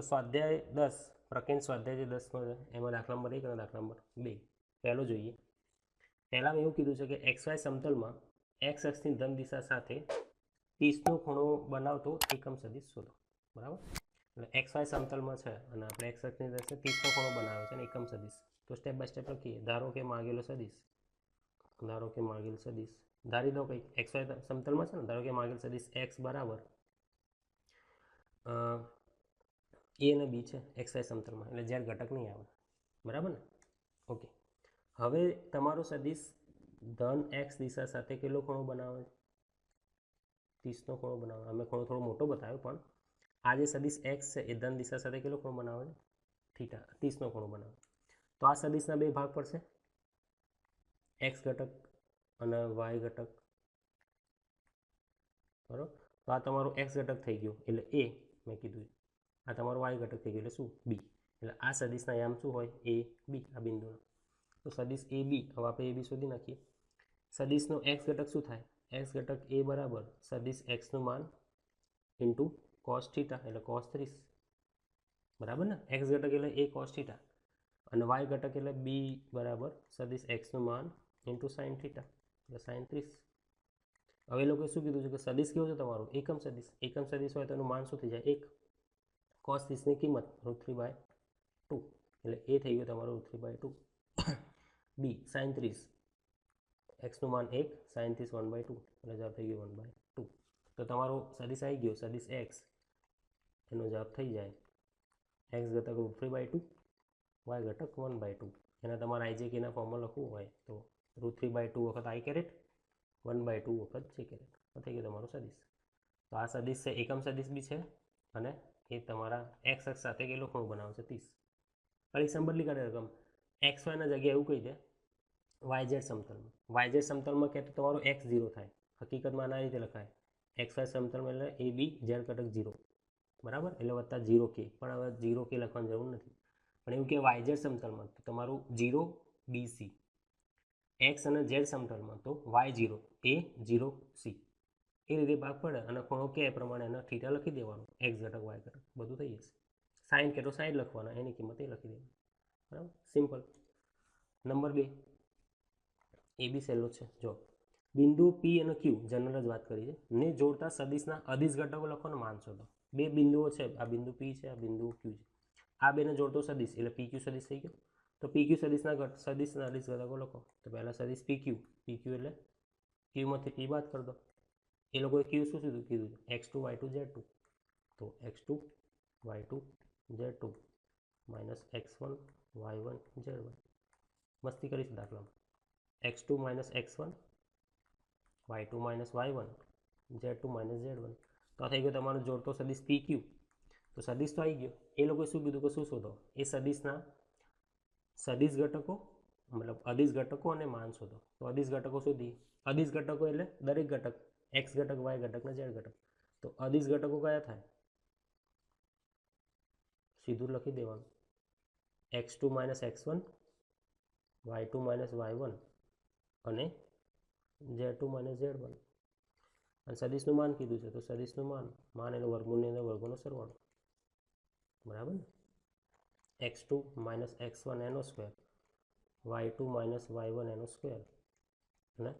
સ્વાધ્યાય 10 પ્રકરણ સ્વાધ્યાય જે 10 માં એમાં દાખલા નંબર 1 અને દાખલા નંબર 2 પહેલો જોઈએ. પહેલામાં એવું કીધું છે કે XY સમતલમાં x અક્ષની ધન દિશા સાથે 30નો ખૂણો બનાવતો એકમ સદિશ શોધો. બરાબર, એટલે XY સમતલમાં છે અને આપણે x અક્ષની દિશાએ 30નો ખૂણો બનાવ્યો છે અને એકમ સદિશ. તો સ્ટેપ બાય સ્ટેપ લખીએ. ધારો કે માગેલો સદિશ ધારી દો કંઈક XY સમતલમાં છે ને, ધારો કે માગેલ સદિશ x બરાબર a અને b છે XY સમતલમાં, એટલે જ્યારે ઘટક નહીં આવે. બરાબર ને? ઓકે, હવે તમારો સદિશ ધન x દિશા સાથે કેટલો ખૂણો બનાવે છે? 30નો ખૂણો બનાવે. અમે ખૂણો થોડો મોટો બતાવ્યો, પણ આ જે સદિશ x છે એ ધન દિશા સાથે કેટલો ખૂણો બનાવે છે? થીટા, 30નો ખૂણો બનાવે. તો આ સદિશના બે ભાગ પડશે, x ઘટક અને y ઘટક. બરાબર, તો આ તમારો x ઘટક થઈ ગયો એટલે a, મેં કીધું. આ તમારો y ઘટક થઈ ગયો એટલે શું? b. એટલે આ સદિશના યામ શું હોય? a b, આ બિંદુનો. તો સદિશ a b, હવે આપણે a b શોધી નાખીએ. સદિશનો x ઘટક શું થાય? x ઘટક a બરાબર સદિશ x નું માન ઇન્ટુ cos થીટા, એટલે cos 30. બરાબર ને? x ઘટક એટલે a cos થીટા અને y ઘટક એટલે b બરાબર સદિશ x નું માન ઇન્ટુ sin થીટા, એટલે sin 30. હવે એ લોકોએ શું કીધું છે કે સદિશ કેવો છે તમારો? એકમ સદિશ. એકમ સદિશ હોય તો એનું માન શું થઈ જાય? 1. cos 30ની કિંમત √3/2, એટલે એ થઈ ગયો તમારો √3/2. b sin 30, x નું માન 1, sin 30 1/2, એટલે જવાબ થઈ ગયો 1/2. તો તમારો સદિશ આવી ગયો, સદિશ x, એનો જવાબ થઈ જાય x ઘટક √3/2, y ઘટક 1/2. એના તમારે IJKના ફોર્મમાં લખવું હોય તો √3/2 વખત i કેરેટ, 1/2 વખત j કેરેટ. થઈ ગયો તમારો સદિશ. તો આ સદિશ છે, એકમ સદિશ બી છે અને એ તમારા x અક્ષ સાથે કેટલો ખૂણો બનાવે છે? 30. પરીક્ષા બદલી કાઢે રકમ. XY ના જગ્યાએ એવું કહી દે YZ સમતલમાં. YZ સમતલમાં કે તમારો x 0 થાય. હકીકતમાં આના રીતે લખાય, XY સમતલમાં એટલે AB z ઘટક 0. બરાબર, એટલે વત્તા 0k. પણ હવે 0k લખવાની જરૂર નથી. પણ એવું કે YZ સમતલમાં તો તમારું 0 BC, x અને z સમતલમાં તો y0 a 0 c. એ રીતે ભાગ પડે અને ખૂણો કે એ પ્રમાણે એના થીટા લખી દેવાનું, x ઘટક y ઘટક બધું થઈ જશે. સાઈન કે તો સાઈન લખવાના, એની કિંમત એ લખી દેવાની. બરાબર, સિમ્પલ. નંબર 2 એ બી સહેલો છે. જો બિંદુ p અને q, જનરલ જ વાત કરી છે, ને જોડતા સદિશના અદિશ ઘટકો લખો ને માન શોધો. બે બિંદુઓ છે, આ બિંદુ p છે, આ બિંદુ q છે. આ બેને જોડતો સદિશ એટલે pq સદિશ થઈ ગયો. તો pq સદિશના અદિશ ઘટકો લખો. તો પહેલા સદિશ pq એટલે q માંથી p બાદ કરી દો. એ લોકોએ q શું કીધું? x2 y2 z2. તો x2 y2 z2 minus x1 y1 z1. મસ્તી કરીશ દાખલામાં. x2 minus x1 y2 minus y1 z2 minus z1. તો આ થઈ ગયો તમારો જોડતો સદિશ pq. તો સદિશ તો આવી ગયો. એ લોકોએ શું કીધું કે શું શોધો? એ સદિશના સદિશ ઘટકો, મતલબ અદિશ ઘટકો અને માન શોધો. તો અદિશ ઘટકો શોધીએ. અદિશ ઘટકો એટલે દરેક ઘટક, x ઘટક y ઘટક ને z ઘટક. તો અદિશ ઘટકો કયા થાય? સીધું લખી દેવાનું, x2 minus x1 y2 minus y1 અને z2 માઇનસ z1. અને સદિશનું માન કીધું છે તો સદિશનું માન એટલે વર્ગમૂળની અંદર વર્ગોનો સરવાળો. બરાબર ને? x2 માઇનસ x1 એનો સ્ક્વેર, y2 માઇનસ y1 એનો સ્ક્વેર અને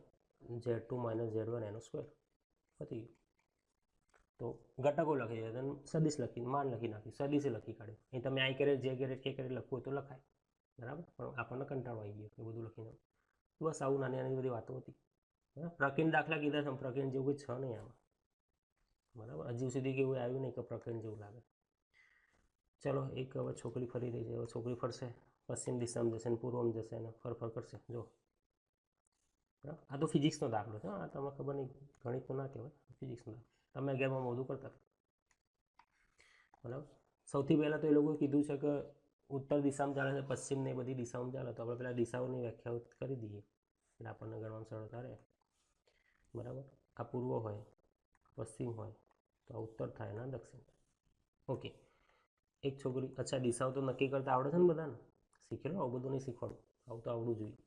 z2 માઇનસ z1 એનો સ્ક્વેર. પતી ગયું. તો ઘટકો લખી દે, સદિશ લખીને માન લખી નાખ્યું, સદિશે લખી કાઢ્યું. અહીં તમે i કેરેટ જે કેરેટ કે કેરેટ લખવું હોય તો લખાય. બરાબર, પણ આપણને કંટાળો આવી ગયો એ બધું લખીને. બસ આવું નાની નાની બધી વાતો હતી. પ્રકરણ દાખલા કીધા છે, પ્રકરણ જેવું કંઈ છે નહીં આમાં. બરાબર, હજુ સુધી કેવું આવ્યું નહીં કે પ્રકરણ જેવું લાગે. ચલો, એક હવે છોકરી ફરી રહી છે. હવે છોકરી ફરશે, પશ્ચિમ દિશામાં જશે ને પૂર્વમાં જશે અને ફર કરશે. જો આ તો ફિઝિક્સનો દાખલો છે. આ તમને ખબર નહીં, ગણિત તો ના કહેવાય, ફિઝિક્સનો દાખલો. તમે અગિયારમાં મોઢું કરતા. બરાબર, સૌથી પહેલાં તો એ લોકોએ કીધું છે કે ઉત્તર દિશામાં ચાલે છે, પશ્ચિમ ને બધી દિશામાં ચાલે. તો આપણે પહેલાં દિશાઓની વ્યાખ્યાઓ કરી દઈએ એટલે આપણને ગણવામાં સરળતા રહે. બરાબર, આ પૂર્વ હોય, પશ્ચિમ હોય તો આ ઉત્તર થાય ને દક્ષિણ. ઓકે, એક છોકરી, અચ્છા દિશાઓ તો નક્કી કરતા આવડે છે ને બધાને? શીખી લો, આવું બધું નહીં શીખવાડું, આવું તો આવડવું જોઈએ.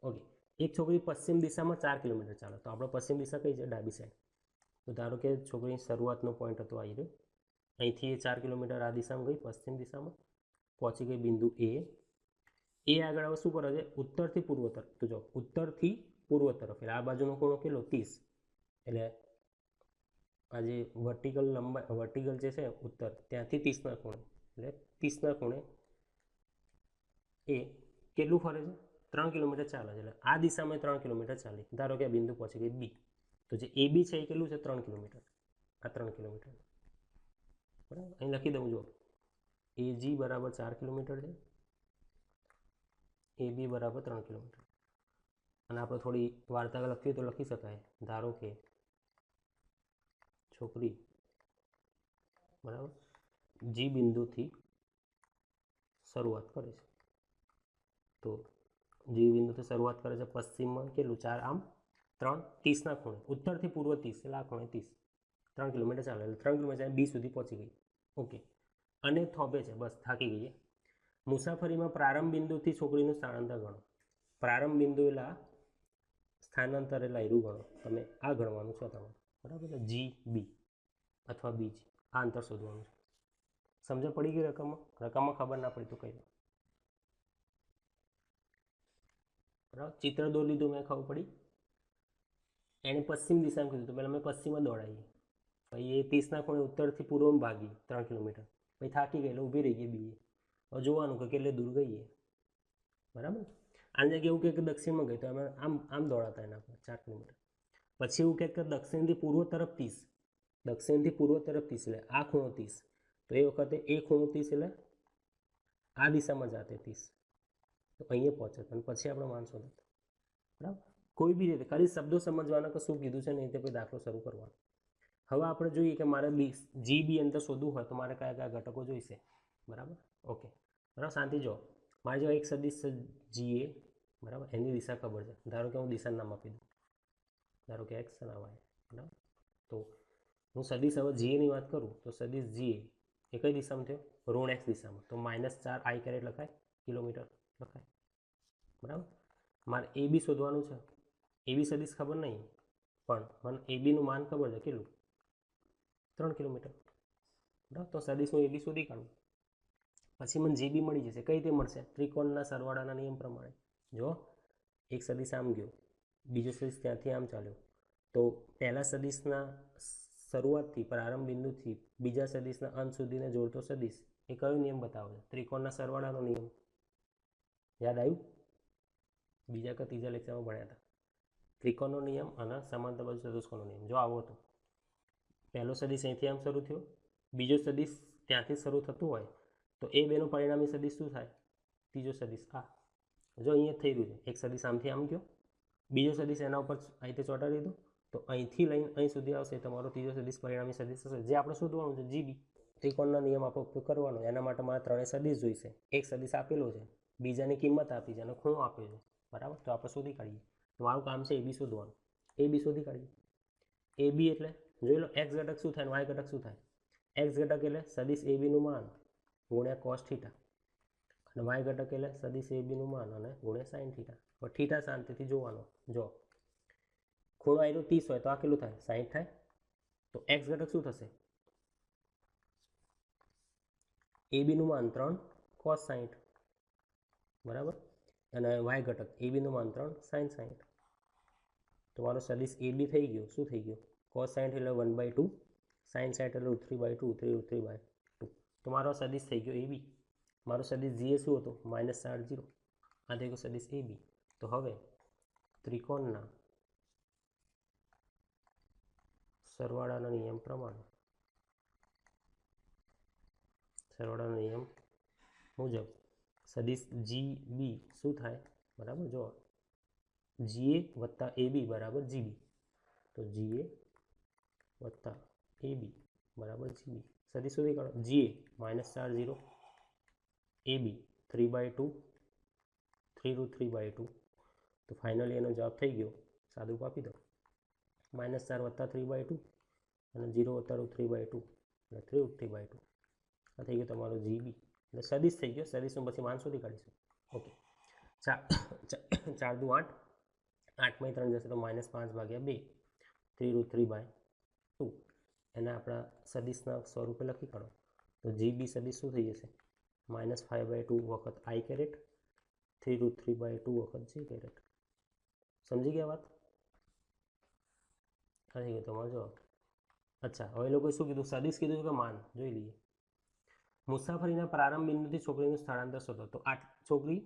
ઓકે, એક છોકરી પશ્ચિમ દિશામાં 4 કિલોમીટર ચાલે. તો આપણે પશ્ચિમ દિશા કઈ છે? ડાબી સાઈડ. તો ધારો કે છોકરીની શરૂઆતનો પોઈન્ટ હતો આવી રહ્યો અહીંથી એ 4 કિલોમીટર આ દિશામાં ગઈ, પશ્ચિમ દિશામાં પહોંચી ગઈ બિંદુ એ આગળ હવે શું કરે છે, ઉત્તરથી પૂર્વ તરફ. તો જો ઉત્તરથી પૂર્વ તરફ એટલે આ બાજુનો ખૂણો કેટલો 30, એટલે આ જે વર્ટિકલ જે છે ઉત્તર ત્યાંથી 30ના ખૂણે, એટલે 30ના ખૂણે એ કેટલું ફરે છે, 3 કિલોમીટર ચાલે છે. એટલે આ દિશામાં 3 કિલોમીટર ચાલી. ધારો કે આ બિંદુ પહોંચી ગઈ બી, તો જે એ બી છે એ કેટલું છે, 3 કિલોમીટર. આ 3 કિલોમીટર, બરાબર. અહીં લખી દઉં, જો એજી બરાબર 4 કિલોમીટર છે, એ બી બરાબર 3 કિલોમીટર. અને આપણે થોડી વાર્તા લખીએ તો લખી શકાય, ધારો કે છોકરી બરાબર જી બિંદુથી શરૂઆત કરે છે. તો જી બિંદુથી શરૂઆત કરે છે પશ્ચિમમાં કેટલું 4, આમ 3, 30ના ખૂણે, ઉત્તરથી પૂર્વ 30 એટલે આ ખૂણે 30, 3 કિલોમીટર ચાલે એટલે 3 કિલોમીટર બી સુધી પહોંચી ગઈ. ઓકે. અને થોભે છે, બસ થાકી ગઈ. મુસાફરીમાં પ્રારંભ બિંદુથી છોકરીનું સ્થાનાંતર ગણો. પ્રારંભ બિંદુ એટલે સ્થાનાંતર એટલે આયરું ગણો. તમે આ ગણવાનું છે તમારે, બરાબર છે. જી બી અથવા બીજી આ અંતર શોધવાનું છે. સમજ પડી ગઈ રકમમાં ખબર ના પડી તો કહી દો, બરાબર. ચિત્ર દોરી લીધું, મેં ખબર પડી. એને પશ્ચિમ દિશામાં કીધું તો પહેલાં મેં પશ્ચિમમાં દોડાવીએ, પછી એ 30ના ખૂણે ઉત્તરથી પૂર્વમાં ભાગી 3 કિલોમીટર, પછી થાકી ગઈ એટલે ઊભી રહી ગઈ બી. હવે જોવાનું કે કેટલે દૂર ગઈએ, બરાબર. આને કેવું કે દક્ષિણમાં ગઈ તો અમે આમ દોડાતા એના પર 4 કિલોમીટર. પછી એવું કે દક્ષિણથી પૂર્વ તરફ 30, દક્ષિણથી પૂર્વ તરફ 30 એટલે આ ખૂણો 30, તો એ વખતે એ ખૂણો 30 એટલે આ દિશામાં જાતે 30, તો અહીંયા પહોંચે. અને પછી આપણે માન શોધો, બરાબર. કોઈ બી રીતે ખાલી શબ્દો સમજવાના કે શું કીધું છે ને એ રીતે કોઈ દાખલો શરૂ કરવાનો. હવે આપણે જોઈએ કે મારે જી બી અંતર શોધવું હોય તો મારે કયા કયા ઘટકો જોઈશે, બરાબર. ઓકે, બરાબર. શાંતિ જો મારે જો એક સદિશ જી એ, બરાબર, એની દિશા ખબર છે. ધારો કે હું દિશાનું નામ આપી દઉં, ધારો કે એક્સ અને વાય, બરાબર. તો હું સદિશ હવે જીએની વાત કરું તો સદિશ જીએ એ કઈ દિશામાં થયો, ઋણ એક્સ દિશામાં. તો -4 આઈ કેરેટ લખાય, કિલોમીટર લખાય, બરાબર. મારે એ બી શોધવાનું છે. એ બી સદિશ ખબર નહીં, પણ મને એ બીનું માન ખબર છે કેટલું, 3 કિલોમીટર, બરાબર. તો સદિશ હું એ બી શોધી કાઢું. પછી મને જી બી મળી જશે. કઈ રીતે મળશે, ત્રિકોણના સરવાળાના નિયમ પ્રમાણે. જો એક સદિશ આમ ગયો, બીજો સદિશ ત્યાંથી આમ ચાલ્યો, તો પહેલા સદિશના શરૂઆતથી પ્રારંભ બિંદુથી બીજા સદિશના અંત સુધીને જોડતો સદિશ એ કયો નિયમ બતાવે છે, ત્રિકોણના સરવાળાનો નિયમ. યાદ આવ્યું, બીજા કે ત્રીજા લેક્ચરમાં ભણ્યા હતા. ત્રિકોણનો નિયમ અને સમાંતર બાજુ ચતુષ્કોણનો નિયમ. જો આવો હતો, પહેલો સદિશ અહીંથી આમ શરૂ થયો, બીજો સદિશ ત્યાંથી શરૂ થતું હોય તો એ બેનું પરિણામી સદિશ શું થાય, ત્રીજો સદિશ આ. જો અહીંયા થઈ રહ્યું છે, એક સદિશ આમથી આમ ગયો, બીજો સદિશ એના ઉપર આ રીતે ચોંટાડી દીધો, તો અહીંથી લઈને અહીં સુધી આવશે તમારો ત્રીજો સદિશ પરિણામી સદિશ થશે, જે આપણે શોધવાનું છે જીબી. ત્રિકોણના નિયમ આપણે ઉપયોગ કરવાનો. એના માટે મારે ત્રણેય સદિશ જોઈશે. એક સદિશ આપેલો છે, બીજાની કિંમત આપી છે અને ખૂણો આપ્યો છે, બરાબર. તો આપણે શોધી કાઢીએ. તો મારું કામ છે એ બી શોધવાનું. એ બી શોધી કાઢીએ. એ બી એટલે જોઈ લો, એક્સ ઘટક શું થાય, વાય ઘટક શું થાય. એક્સ ઘટક એટલે સદિશ એ બીનું માન ગુણ્યા કોસ થીટા, અને વાય ઘટક એટલે સદિશ એ બીનું માન અને ગુણ્યા સાઇન થીટા. હવે થીટા શાંતિથી જોવાનો. જો ખૂણો આવ્યો 30 હોય તો આ કેટલું થાય, 60 થાય. તો એક્સ ઘટક શું થશે, એ બીનું માન 3 cos 60, બરાબર. અને વાય ઘટક એ બીનું માન 3 sin 60. તો મારો સદિશ એ બી થઈ ગયો, શું થઈ ગયો, cos 60 એટલે 1/2, sin 60 એટલે √3/2, 3√3/2. તો મારો સદિશ થઈ ગયો એ બી. મારો સદિશ જી એ શું હતો, -4 0. આ થઈ ગયો સદિશ એ બી. તો હવે ત્રિકોણના સરવાળાના નિયમ પ્રમાણે, સરવાળાના નિયમ મુજબ સદિશ જી બી શું થાય, બરાબર. જો જીએ વત્તા એ બી બરાબર જીબી. તો જીએ વત્તા એ બી બરાબર જીબી. સદિશ શોધી કાઢો. જીએ -4 0, એ બી 3/2, 3√3/2. તો ફાઇનલી એનો જવાબ થઈ ગયો, સાદું આપી દો, -4 વત્તા 3/2 અને 0 વત્તા √3/2 એટલે 3√3/2. આ થઈ ગયો તમારો જીબી. એટલે સદિશ થઈ ગયો. સદિશનું પછી માન શોધી કાઢીશું. ઓકે, 4 દુ 8, 8 માંથી 3 જશે તો -5/2, 3√3/2. એને આપણા સદિશના સ્વરૂપે લખી કાઢો તો GB સદિશ શું થઈ જશે -5/2 વખત I કેરેટ 3√3/2 વખત J કેરેટ. સમજી ગયા વાત? થઈ ગયો તમારો જવાબ. અચ્છા, હવે લોકોએ શું કીધું? સદિશ કીધું કે માન. જોઈ લઈએ. મુસાફરીના પ્રારંભ બિંદુથી છોકરીનું સ્થળાંતર શોધો. તો આ છોકરી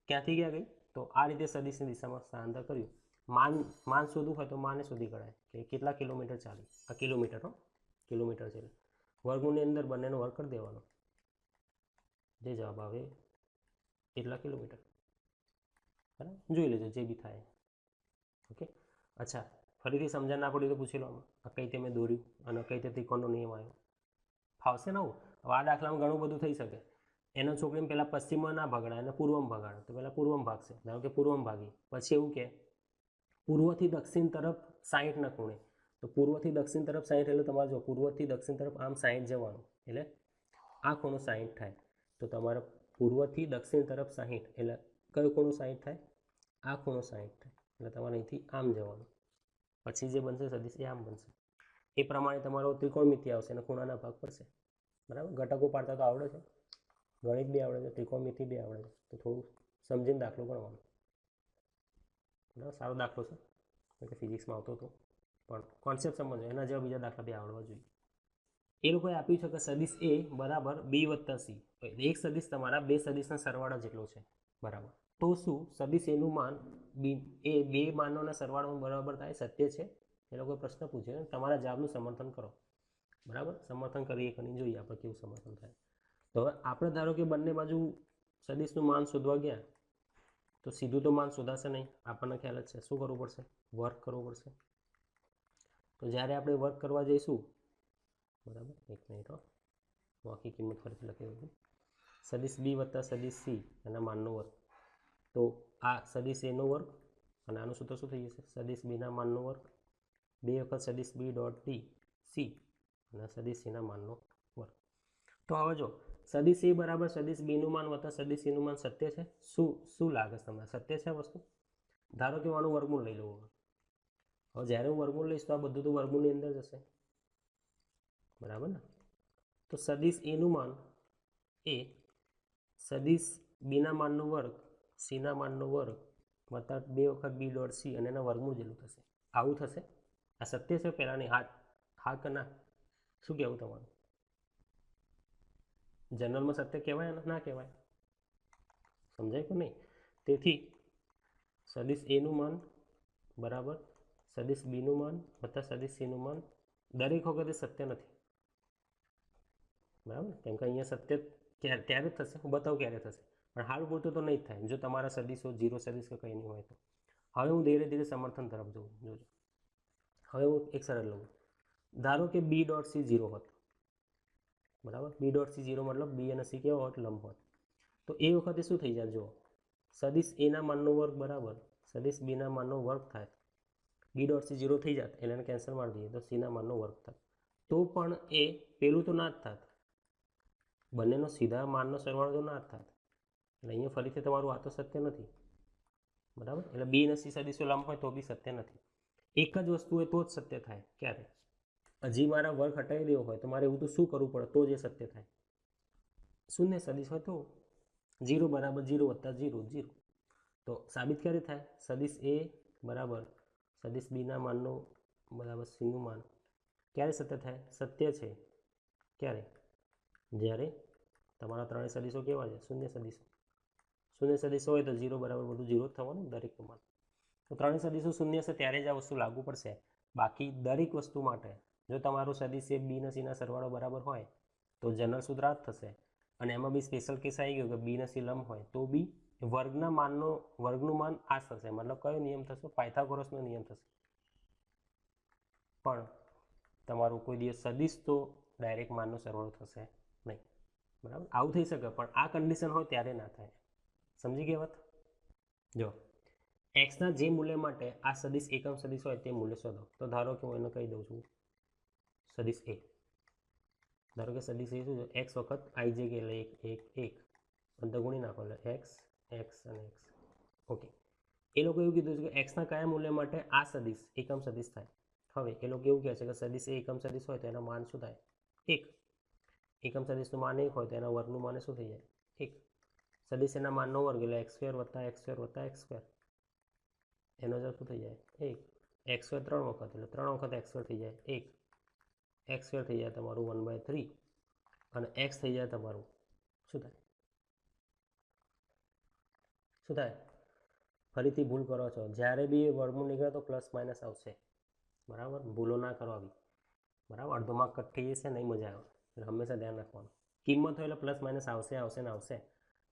ક્યાંથી ક્યાં ગઈ? તો આ રીતે સદિશની દિશામાં સ્થળાંતર કર્યું. માન શોધવું હોય તો માને શોધી કઢાય કે કેટલા કિલોમીટર ચાલી. આ કિલોમીટર, કિલોમીટર છે. વર્ગની અંદર બંનેનો વર્ગ કરી દેવાનો. જે જવાબ આવે એટલા કિલોમીટર. બરાબર, જોઈ લેજો જે બી થાય. ઓકે. અચ્છા, ફરીથી સમજણ ના પડી તો પૂછી લો. આ કઈ રીતે મેં દોર્યું અને કઈ રીતે ત્રિકોણનો નિયમ આવ્યો? ફાવશે ને આવું? હવે આ દાખલામાં ઘણું બધું થઈ શકે. એનો છોકરીને પહેલાં પશ્ચિમમાં ના ભગાડાય અને પૂર્વમાં ભગાડો તો પહેલાં પૂર્વમાં ભાગશે. ધારો કે પૂર્વમાં ભાગી, પછી એવું કે પૂર્વથી દક્ષિણ તરફ 60ના ખૂણે. તો પૂર્વથી દક્ષિણ તરફ 60 એટલે તમારે જો પૂર્વથી દક્ષિણ તરફ આમ 60 જવાનું, એટલે આ ખૂણો 60 થાય. તો તમારે પૂર્વથી દક્ષિણ તરફ 60 એટલે કયો ખૂણો 60 થાય? આ ખૂણો 60 થાય. એટલે તમારે અહીંથી આમ જવાનું. પછી જે બનશે સદિશ એ આમ બનશે. એ પ્રમાણે તમારો ત્રિકોણમિતિ આવશે અને ખૂણાના ભાગ પડશે. બરાબર, ઘટકો પાડતા તો આવડે છે, ગણિત બી આવડે છે, ત્રિકોણમિતિ બી આવડે છે. તો થોડું સમજીને દાખલો ગણવાનો. બરાબર, સારો દાખલો છે. એટલે ફિઝિક્સમાં આવતો હતો પણ કોન્સેપ્ટ સમજો, એના જેવા બીજા દાખલા બી આવડવા જોઈએ. એ લોકોએ આપ્યું છે કે સદિશ A બરાબર B વત્તા C. એક સદિશ તમારા બે સદિશના સરવાળા જેટલો છે. બરાબર, તો શું સદિશ એનું માન એ બે માનોના સરવાળો બરાબર થાય? સત્ય છે? એ લોકોએ પ્રશ્ન પૂછ્યો. તમારા જવાબનું સમર્થન કરો. બરાબર, સમર્થન કરીએ કરીને જોઈએ આપણે કેવું સમર્થન થાય. તો હવે આપણે ધારો કે બંને બાજુ સદિશનું માન શોધવા ગયા તો સીધું તો માન શોધાશે નહીં. આપણને ખ્યાલ જ છે. શું કરવું પડશે? વર્ક કરવું પડશે. તો જ્યારે આપણે વર્ક કરવા જઈશું, બરાબર, એક મિનિટ હો, આખી કિંમત ફરીથી લખી દઉં. સદિશ B વત્તા સદિશ C એના માનનો વર્ગ. તો આ સદિશ Aનો વર્ગ અને આનું સૂત્ર શું થઈ જશે? સદિશ Bના માનનો વર્ગ 2 વખત સદિશ B ડોટ D C અને સદિશ Cના માનનો વર્ગ. તો હવે જો સદિશ A બરાબર સદિશ Bનું માન વત્તા સદિશ Cનું માન સત્ય છે. શું લાગે છે તમને? સત્ય છે વસ્તુ? ધારો કે આનું વર્ગમૂળ લઈ લઉં. હવે જ્યારે હું વર્ગમૂળ લઈશ તો આ બધું તો વર્ગમૂળની અંદર જશે. બરાબર ને? તો સદિશ Aનું માન એ સદિશ Bના માનનો વર્ગ Cના માનનો વર્ગ વત્તા 2 વખત B ડોટ C અને એના વર્ગમૂળ જેટલું થશે. આવું થશે? આ સત્ય છે? પહેલાંની હા કે ના? શું કહેવું તમારું? જનરલમાં સત્ય કહેવાય ના કહેવાય? સમજાય કે નહીં? તેથી સદિશ Aનું માન બરાબર સદિશ Bનું માન વત્તા સદિશ Cનું માન દરેક વખતે સત્ય નથી. બરાબર, કેમ કે અહીંયા સત્ય ત્યારે જ થશે. હું બતાવું ક્યારે થશે, પણ હાલ પૂરતું તો નહીં જ થાય જો તમારા સદિશો 0 સદિશ કે કંઈ નહીં હોય તો. હવે હું ધીરે ધીરે સમર્થન તરફ જઉં. જોજો, હવે હું એક સરળ લઉં. ધારો કે B ડોટ C 0 હોત. બરાબર, B ડોટ C 0 મતલબ B અને C કેવો હોત? લંબ હોત. તો એ વખતે શું થઈ જાય? જો સદિશ Aના માનનો વર્ગ બરાબર સદિશ Bના માનનો વર્ગ થાય. B ડોટ C 0 થઈ જાત એટલે એને કેન્સલ મારી દઈએ તો Cના માનનો વર્ગ થાય. તો પણ એ પેલું તો ના જ થાત, બંનેનો સીધા માનનો સરવાળો તો ના જ થાત. એટલે અહીંયા ફરીથી તમારું આ તો સત્ય નથી. બરાબર, એટલે B અને C સદિશો લંબ હોય તો બી સત્ય નથી. એક જ વસ્તુ હોય તો જ સત્ય થાય. ક્યારે? હજી મારા વર્ગ હટાવી દેવો હોય તો મારે એવું તો શું કરવું પડે તો જ એ સત્ય થાય? શૂન્ય સદિશ હોય તો 0 બરાબર 0 વત્તા 0 0. તો સાબિત ક્યારે થાય? સદિશ A બરાબર સદિશ Bના માનનો બરાબર Cનું માન ક્યારે સત્ય થાય? સત્ય છે ક્યારે? જ્યારે તમારા ત્રણેય સદિશો કેવા છે? શૂન્ય સદિશો. શૂન્ય સદિશો હોય તો 0 બરાબર બધું 0 જ થવાનું દરેકનું માન. તો ત્રણેય સદિશો શૂન્ય છે ત્યારે જ આ વસ્તુ લાગુ પડશે. બાકી દરેક વસ્તુ માટે જો તમારું સદિશ એ B અને Cના સરવાળો બરાબર હોય તો જનરલ સૂત્ર આ જ થશે. અને એમાં બી સ્પેશિયલ કેસ આવી ગયો કે B અને C લંબ હોય તો બી વર્ગનું માન આ જ થશે. મતલબ કયો નિયમ થશે? પાયથાગોરસનો નિયમ થશે. પણ તમારું કોઈ દિવસ સદિશ તો ડાયરેક્ટ માનનો સરવાળો થશે નહીં. બરાબર, આવું થઈ શકે પણ આ કન્ડિશન હોય ત્યારે ના થાય. સમજી ગયા વાત? જો એક્સના જે મૂલ્ય માટે આ સદિશ એકમ સદિશ હોય તે મૂલ્ય શોધો. તો ધારો કે હું એને કહી દઉં છું સદિશ A. ધારો કે સદિશ A શું છે? x વખત ij એટલે 1 1 અંતર ગુણી નાખો એટલે x x અને x. ઓકે, એ લોકો એવું કીધું છે કે એક્સના કયા મૂલ્ય માટે આ સદિશ એકમ સદિશ થાય? હવે એ લોકો એવું કહે છે કે સદિશ એ એકમ સદિશ હોય તો એના માન શું થાય? 1. એકમ સદિશનું માન 1 હોય તો એના વર્ગનું માન શું થઈ જાય? 1. સદિશ એના માનનો વર્ગ એટલે x² + x² એનો જવાબ શું થઈ જાય? 1. x² 3 વખત એટલે 3 વખત x² થઈ જાય 1. x² થઈ જાય તમારું 1/3 અને x થઈ જાય તમારું શું થાય? શું થાય? ફરીથી ભૂલ કરો છો, જ્યારે બી વર્ગમૂળ નીકળે તો પ્લસ માઇનસ આવશે, બરાબર? ભૂલો ના કરો આવી, બરાબર? અડધો માર્ક કટ થઈ જશે, નહીં મજા આવે, એટલે હંમેશા ધ્યાન રાખવાનું. કિંમત હોય એટલે પ્લસ માઇનસ આવશે આવશે ને આવશે.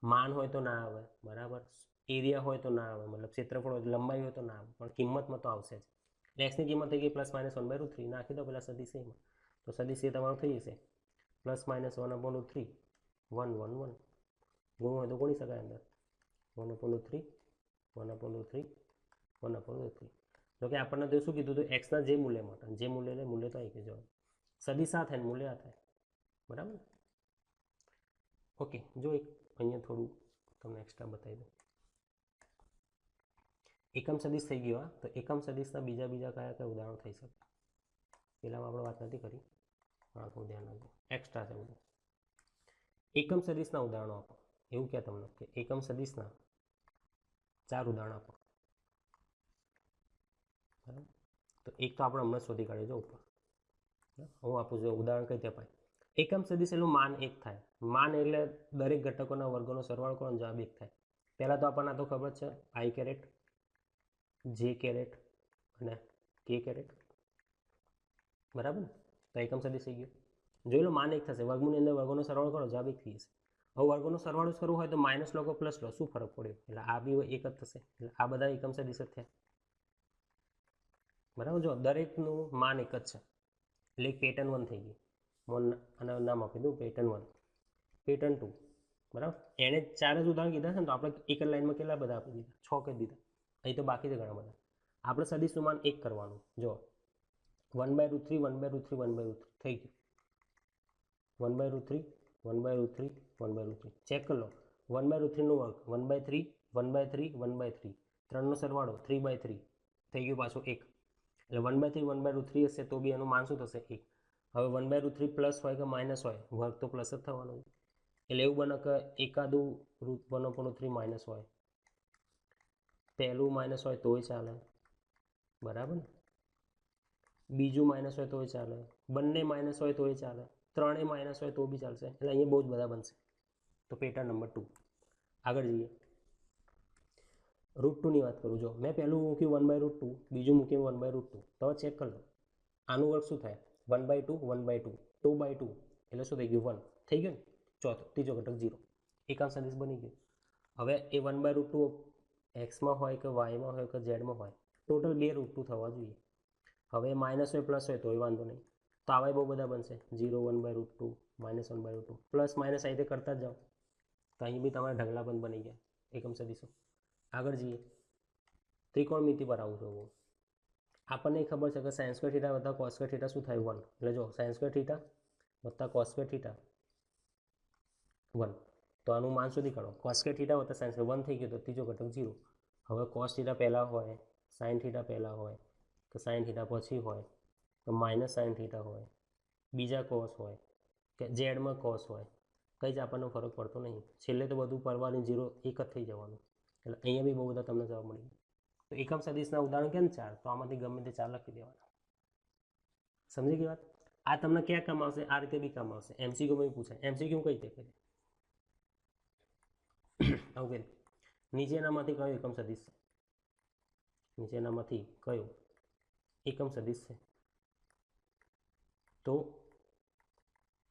માન હોય તો ના આવે, બરાબર? એરિયા હોય તો ના આવે, મતલબ ક્ષેત્રફળ હોય, લંબાઈ હોય તો ના આવે, પણ કિંમતમાં તો આવશે જ. એટલે એક્સની કિંમત થઈ ગઈ પ્લસ માઇનસ 1/√3 નાખી દો પેલા સદિશ એમાં, તો સદિશ એ તમારું થઈ જશે પ્લસ માઇનસ 1/√3 1 1 1 ગુણ હોય તો ગુણી શકાય અંદર 1/√3 1/√3 1/√3. જો કે આપણને તો શું કીધું હતું? એક્સના જે મૂલ્ય માટે, જે મૂલ્ય લે મૂલ્ય તો આવી કે જવાબ સદિશ આ થાય મૂલ્ય આ થાય, બરાબર? ઓકે, જો એક અહીંયા થોડું તમને એક્સ્ટ્રા બતાવી દઉં. એકમ સદિશ થઈ ગયો. તો એકમ સદિશના બીજા કયા ઉદાહરણો થઈ શકે? પેલામાં આપણે વાત નથી કરી, હા થોડું ધ્યાન રાખજો, એક્સ્ટ્રા છે બધું. એકમ સદિશના ઉદાહરણો આપો, એવું કહે તમને કે એકમ સદિશના 4 ઉદાહરણ આપો, બરાબર? તો એક તો આપણે હમણાં શોધી કાઢીએ, જો ઉપર હું આપું છું ઉદાહરણ કઈ રીતે અપાય. એકમ સદિશ એનું માન 1 થાય. માન એટલે દરેક ઘટકોના વર્ગોનો સરવાળો કરો જવાબ 1 થાય. પહેલાં તો આપણને તો ખબર છે i કેરેટ, j કેરેટ અને k કેરેટ, બરાબર? તો એકમ સદિશ થઈ ગયો. જોઈ લો માન 1 થશે, વર્ગમૂળની અંદર વર્ગોનો સરવાળો કરો જવાબ 1 થઈ જશે. હવે વર્ગોનો સરવાળો જ કરવો હોય તો માઇનસ લો કે પ્લસ લો, શું ફરક પડ્યો? એટલે આ બી 1 જ થશે, એટલે આ બધા એકમ સદિશ જ થયા, બરાબર? જો દરેકનું માન 1 જ છે એટલે એક પેટર્ન 1 થઈ ગઈ. અને નામ આપી દઉં પેટર્ન 1, પેટર્ન 2, બરાબર? એને 4 જ ઉદાહરણ કીધા છે ને, તો આપણે એક જ લાઈનમાં કેટલા બધા આપી દીધા? 6 કરી દીધા. અહીં તો બાકી છે ઘણા બધા. આપણે સદિશનું માન 1 કરવાનું. જો 1/√3 1/√3 1/√3 થઈ ગયું, 1/√3 1/√3 1/√3 ચેક કરી લો. 1/√3 નો વર્ગ 1/3 1/3 1/3 3નો સરવાળો 3/3 થઈ ગયું પાછું 1, એટલે 1/3 1/√3 હશે તો બી એનું માન શું થશે? 1. હવે 1/√3 પ્લસ હોય કે માઇનસ હોય, વર્ગ તો પ્લસ જ થવાનો છે. એટલે એવું બને કે એકાદું રૂટ 1/3 માઇનસ હોય, પહેલું માઇનસ હોય તોય ચાલે, બરાબર ને? બીજું માઇનસ હોય તોય ચાલે, બંને માઇનસ હોય તોય ચાલે, ત્રણેય માઇનસ હોય તો બી ચાલશે. એટલે અહીંયા બહુ જ બધા બનશે. તો પેટર્ન નંબર 2. આગળ જઈએ, √2ની વાત કરું. જો મેં પહેલું મૂક્યું 1/√2, બીજું મૂક્યું 1/√2, તો હવે ચેક કરી લો આનું વર્ગ શું થાય? 1/2 1/2 2/2 એટલે શું થઈ ગયું? 1 થઈ ગયું ને? ચોથો ત્રીજો ઘટક 0, એકાંશ સદિશ બની ગયું. હવે એ 1/√2 એક્સમાં હોય કે વાયમાં હોય કે ઝેડમાં હોય, ટોટલ 2 √2 થવા જોઈએ. હવે માઇનસ હોય પ્લસ હોય તોય વાંધો નહીં, તો આવા બહુ બધા બનશે 0 1/√2 -1/√2 પ્લસ માઇનસ આ રીતે કરતા જ જાઓ, તો અહીં બી તમારા ઢગલા બંધ બની ગયા એકમ સદિશો. આગળ જઈએ, ત્રિકોણમિતિ પર આવું છું. આપણને ખબર છે કે sin² θ + cos² θ શું થાય? 1. એટલે જો sin² θ + cos² θ 1, તો આનું માન શોધી કાઢો. cos² θ + sin² 1 થઈ ગયું, તો ત્રીજો ઘટક 0. હવે cos θ પહેલાં હોય, sin θ પહેલાં હોય, તો sin θ પછી હોય, તો માઇનસ sin θ હોય, બીજા cos હોય કે ઝેડમાં cos હોય, કંઈ જ આપણને ફરક પડતો નહીં. છેલ્લે તો બધું પરવાની 0 એક જ થઈ જવાનું. એટલે અહીંયા બી બહુ બધા તમને જવાબ મળી ગયા. તો એકમ સદિશના ઉદાહરણ કેમ 4? તો આમાંથી ગમે તે 4 લખી દેવાના. સમજી ગઈ વાત? આ તમને ક્યાં કામ આવશે? આ રીતે બી કામ આવશે. MCQ પૂછાય. MCQ કઈ રીતે કરીએ? ઓકે, નીચેનામાંથી કયો એકમ સદિશ છે? નીચેનામાંથી કયો એકમ સદિશ છે? તો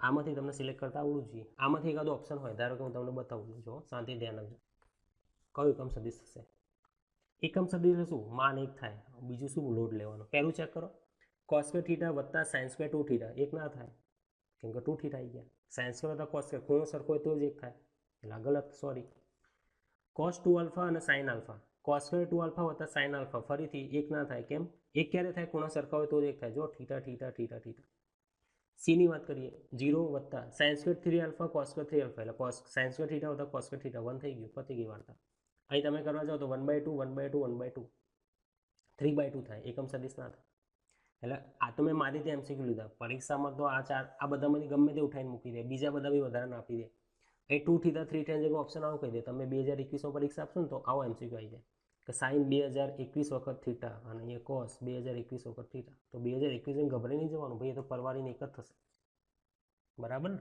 આમાંથી તમને સિલેક્ટ કરતા આવડવું જોઈએ. આમાંથી એકાદો ઓપ્શન હોય, ધારો કે હું તમને બતાવું છું, શાંતિ ધ્યાન આપજો. કયો એકમ સદિશ થશે? એકમ સદિશ શું? માન 1 થાય, બીજું શું લોડ લેવાનો? પહેલું ચેક કરો, cos² θ + sin² 2θ 1 ના થાય, કેમ કે 2θ આવી ગયા. sin² + cos², ખૂણો સરખો હોય તો જ 1 થાય, એટલે ગલત, સોરી. cos 2α અને sin α, cos² 2α + sin α ફરીથી 1 ના થાય, કેમ? 1 ક્યારે થાય? ખૂણા સરખા હોય તો જ 1 થાય. જો θ. C ની વાત કરીએ, 0 + sin² 3α cos² 3α, એટલે sin² θ + cos² θ 1 થઈ ગયું, પતી ગઈ વાર્તા. અહીં તમે કરવા જાઓ તો 1/2 1/2 1/2 3/2 થાય, એકમ સદિશ ના થાય. એટલે આ તો મેં મારી રીતે એમસીક્યુ લીધા. પરીક્ષામાં તો આ બધામાંથી ગમે તે ઉઠાઈને મૂકી દે, બીજા બધા બી વધારે ના આપી દે. એ 2 થીટા 3 10 જેવું ઓપ્શન આવું કહી દે. તમે 2021માં પરીક્ષા આપશો ને તો આવો એમસીક્યુ આવી જાય કે સાઇન 2021 વખત થીટા અને અહીંયા કોસ 2021 વખત થીટા. તો 2021 ગભરાઈ નહીં જવાનું ભાઈ, એ તો પરવારીને એક જ થશે, બરાબર ને?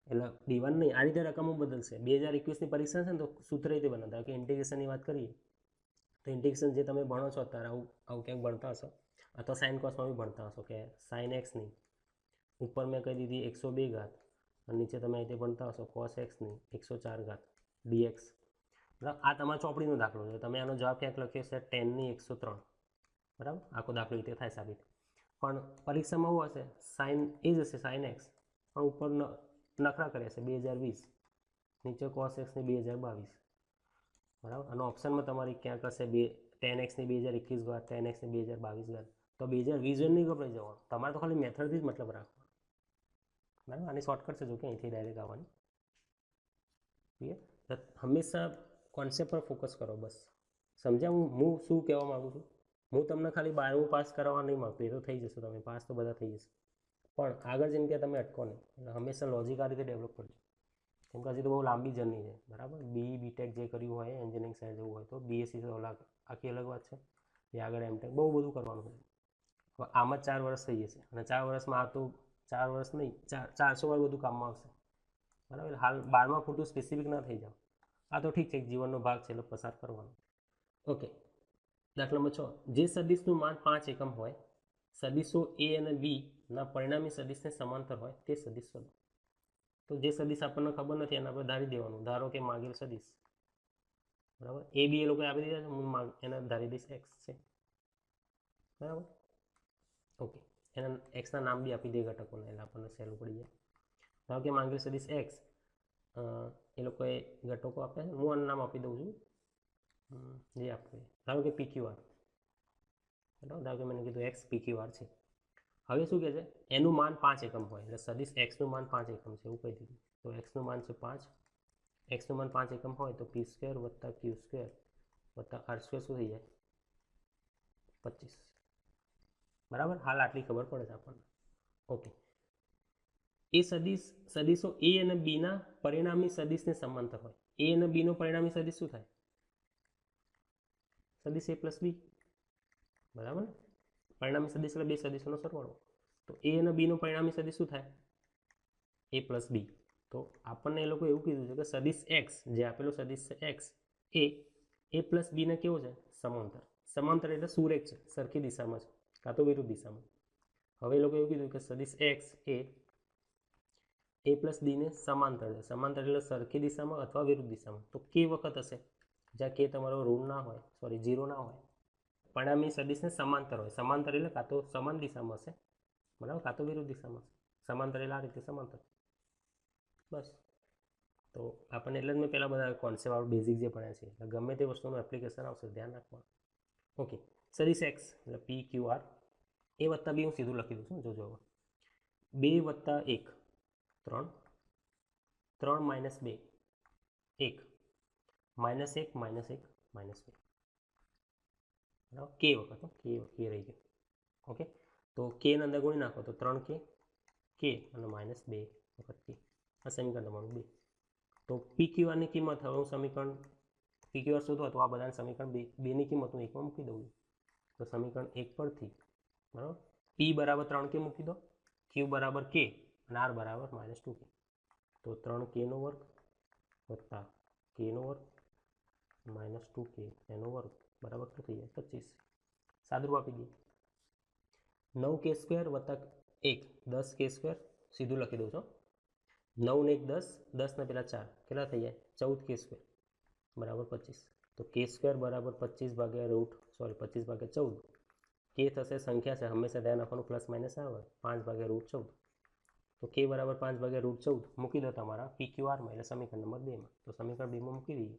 એટલે D1 નહીં, આ રીતે રકમો બદલશે. 2021ની પરીક્ષા છે ને તો સૂત્ર રીતે બનાવતા કે ઇન્ટિગ્રેશનની વાત કરીએ તો ઇન્ટિગ્રેશન જે તમે ભણો છો અત્યારે આવું ક્યાંક ભણતા હશો, અથવા સાઇન કોસમાં બી ભણતા હશો કે સાઇન એક્સની ઉપર મેં કહી દીધી 102 ઘાત અને નીચે તમે આ રીતે ભણતા હશો કોસ એક્સની 104 ઘાત dx. બરાબર, આ તમારા ચોપડીનો દાખલો છે. તમે આનો જવાબ ક્યાંક લખ્યો છે 10ની 103, બરાબર. આખો દાખલો રીતે થાય સાબિત. પણ પરીક્ષામાં શું હશે, સાઇન એ જ હશે સાઇન એક્સ, પણ ઉપર નખરા કર્યા છે 2020, નીચે કોસ એક્સની 2022, બરાબર. અને ઓપ્શનમાં તમારી ક્યાંક હશે 10 એક્સની 2021 ઘાત 10 એક્સની 2022 ઘાત. તો 2020 નહીં ગભરાઈ જવાનું, તમારે તો ખાલી મેથડથી જ મતલબ રાખવાનો, બરાબર. આની શોર્ટકટ છે જો કે અહીંથી ડાયરેક્ટ આવવાની, ક્લિયર. હંમેશા કોન્સેપ્ટ પર ફોકસ કરો, બસ. સમજ્યા હું શું કહેવા માગું છું? હું તમને ખાલી 12મું પાસ કરાવવા નહીં માગતો, એ તો થઈ જશે, તમે પાસ તો બધા થઈ જશે, પણ આગળ જઈને કે તમે અટકો નહીં. એટલે હંમેશા લોજિક આ રીતે ડેવલપ કરજો, કેમ કે હજી તો બહુ લાંબી જર્ની છે, બરાબર. બીટેક જે કર્યું હોય એન્જિનિયરિંગ સાઈડ જવું હોય તો બીએસસી તો આખી અલગ વાત છે. એ આગળ એમટેક બહુ બધું કરવાનું છે. હવે આમાં 4 વર્ષ થઈ જશે અને 4 વર્ષમાં આ તો 4 વર્ષ નહીં, 400 વાર બધું કામમાં આવશે, બરાબર. હાલ 12માં પૂરતું સ્પેસિફિક ના થઈ જાઓ. આ તો ઠીક છે, જીવનનો ભાગ છે એટલે પસાર કરવાનો. ઓકે, દાખલા નંબર 6. જે સદિશનું માન 5 એકમ હોય, સદિશો એ અને બી ના પરિણામી સદિશને સમાંતર હોય તે સદિશ શોધો. તો જે સદિશ આપણને ખબર નથી એને આપણે ધારી દેવાનું. ધારો કે માગેલ સદિશ, બરાબર, એ બી એ લોકો આપી દીધા છે, હું એને ધારી દઈશ એક્સ છે, બરાબર. ઓકે, એના એક્સના નામ બી આપી દે ઘટકોને, એટલે આપણને સહેલું પડી જાય. ધારો કે માંગેલ સદિશ એક્સ, એ લોકોએ ઘટકો આપ્યા છે, હું આનું નામ આપી દઉં છું જે આપણે, ધારો કે PQR, બરાબર. ધારો કે મને કીધું એક્સ PQR છે. હવે શું કહે છે, એનું માન 5 એકમ હોય, એટલે સદિશ એક્સનું માન 5 એકમ છે એવું કહી દીધું. તો એક્સનું માન છે 5, એક્સનું માન 5 એકમ હોય તો P² + Q² + R² શું થઈ જાય 25, બરાબર. હાલ આટલી ખબર પડે છે આપણને. ઓકે, એ સદિશો એ અને બીના પરિણામી સદિશને સમાંતર હોય. એ અને બીનો પરિણામી સદિશ શું થાય, સદિશ A + B, બરાબર. પરિણામી સદિશ એટલે બે સદિશોનો સરવાળો. તો એ અને બીનો પરિણામી સદિશ શું થાય, A + B. તો આપણને એ લોકો એવું કીધું છે કે સદિશ એક્સ, જે આપેલો સદિશ છે એક્સ, એ + B ને કેવો છે, સમાંતર. સમાંતર એટલે સુરેખ છે, સરખી દિશામાં છે, કાં તો વિરુદ્ધ દિશામાં. હવે એ લોકો એવું કીધું કે સદિશ એક્સ એ A + B ને સમાંતર છે. સમાંતર એટલે સરખી દિશામાં અથવા વિરુદ્ધ દિશામાં. તો કે વખત હશે જ્યાં કે તમારો ઋણ ના હોય, સોરી 0 ના હોય. પરિણામી સદિશને સમાંતર હોય. સમાંતર એટલે કાં તો સમાન દિશામાં હશે, બરાબર, કાં તો વિરુદ્ધ દિશામાં હશે. સમાંતર એટલે આ રીતે સમાંતર, બસ. તો આપણને એટલે જ મેં પહેલાં બધા કોન્સેપ્ટ વાળું બેઝિક જે ભણ્યા છે, એટલે ગમે તે વસ્તુનું એપ્લિકેશન આવશે ધ્યાન રાખવાનું. ઓકે, સદિશ એક્સ એટલે PQR, A + B હું સીધું લખી દઉં છું, જોજો. 2 + 1 3, 3 - 2 1, -1 -1 -2, બરાબર. કે વખત કે રહી ગયો. ઓકે, તો કે ને અંદર ગુણી નાખો તો 3k કે અને -2 વખત કે. આ સમીકરણ તમારું 2. તો PQR ની કિંમત, હવે હું સમીકરણ PQR શોધવા તો આ બધાને સમીકરણ 2 ની કિંમત હું 1માં મૂકી દઉં છું. તો સમીકરણ 1 પરથી, બરાબર, P = 3k મૂકી દો, Q = k અને R = -2k. તો 3k² + k² -2k એનો વર્ગ બરાબર શું થઈ જાય 25. સાદું આપી દઈએ. 9k² + 1 10k², સીધું લખી દઉં છું. 9 ને 1 10, 10 ને પેલા 4 કેટલા થઈ જાય 14k² બરાબર 25. તો k² = 25/14, કે થશે સંખ્યા છે, હંમેશા ધ્યાન રાખવાનું પ્લસ માઇનસ આવે, 5/14. તો k = 5/14 મૂકી દો તમારા PQRમાં, એટલે સમીકરણ નંબર 2માં. તો સમીકરણ 2માં મૂકી દઈએ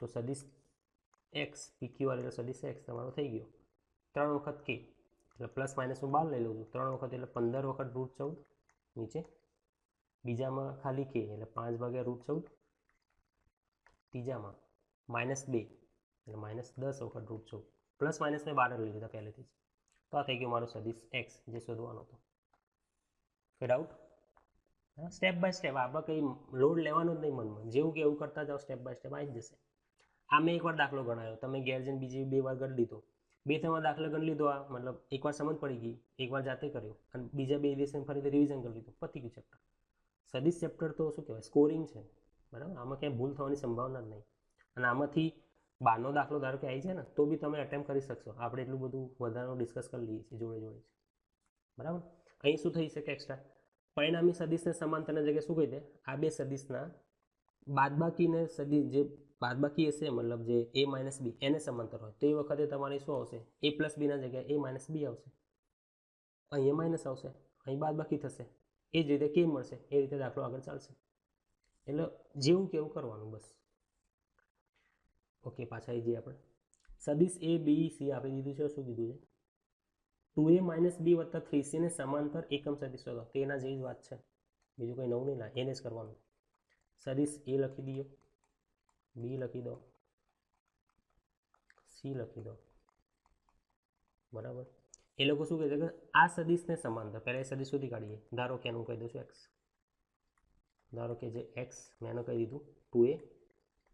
તો સદિશ એક્સ PQR એટલે સદિશ એક્સ તમારો થઈ ગયો 3 વખત k, એટલે પ્લસ માઇનસ હું 12 લઈ લઉં છું. 3 વખત એટલે 15 વખત √14 નીચે, બીજામાં ખાલી k એટલે 5/14, ત્રીજામાં -2 એટલે -10 વખત √14, પ્લસ માઇનસ મેં 12 લઈ લીધા પહેલેથી જ. તો આ થઈ ગયો મારો સદિશ એક્સ જે શોધવાનો હતો. કોઈ ડાઉટ? હા, સ્ટેપ બાય સ્ટેપ, આપણે કંઈ લોડ લેવાનો જ નહીં મનમાં, જેવું કે એવું કરતા જાઓ, સ્ટેપ બાય સ્ટેપ આવી જ જશે. આ મેં એકવાર દાખલો ગણાયો, તમે ઘેર જઈને બીજી 2 વાર ગણી લીધો, 2-3 વાર દાખલો ગણી લીધો, આ મતલબ એકવાર સમજ પડી ગઈ, એકવાર જાતે કર્યો અને બીજા 2 દિવસ ફરીથી રિવિઝન કરી લીધું, પતી ગયું ચેપ્ટર. સદિશ ચેપ્ટર તો શું કહેવાય, સ્કોરિંગ છે, બરાબર. આમાં ક્યાંય ભૂલ થવાની સંભાવના જ નહીં. અને આમાંથી 12નો દાખલો ધારો કે આવી જાય ને તો બી તમે અટેમ્પ્ટ કરી શકશો. આપણે એટલું બધું વધારાનું ડિસ્કસ કરી લઈએ છીએ જોડે જોડે, બરાબર. અહીં શું થઈ શકે એક્સ્ટ્રા, પરિણામી સદિશને સમાંતરના જગ્યાએ શું કહી દે, આ 2 સદિશના બાદબાકીને સદિશ જે બાદબાકી હશે, મતલબ જે a માઇનસ બી એને સમાંતર હોય, તો એ વખતે તમારી શું આવશે, a પ્લસ બીના જગ્યાએ a માઇનસ બી આવશે, અહીંયા માઇનસ આવશે, અહીં બાદબાકી થશે, એ જ રીતે કે મળશે, એ રીતે દાખલો આગળ ચાલશે. એટલે જેવું કેવું કરવાનું બસ. ઓકે, પાછા આવી જઈએ આપણે. સદિશ a b c આપી દીધું છે, શું કીધું છે, 2a માઇનસ બી વત્તા 3c ને સમાંતર એકમ સદિશ શોધો. તેના જેવી જ વાત છે, બીજું કંઈ નવું નહીં, એને જ કરવાનું. સદિશ a લખી દો, b લખી દો, c લખી દો, બરાબર. એ લોકો શું કહે છે કે આ સદિશને સમાંતર, પહેલાં એ સદિશ શોધી કાઢીએ. ધારો કે એનું કહી દઉં છું એક્સ, ધારો કે જે એક્સ મેં એનું કહી દીધું 2a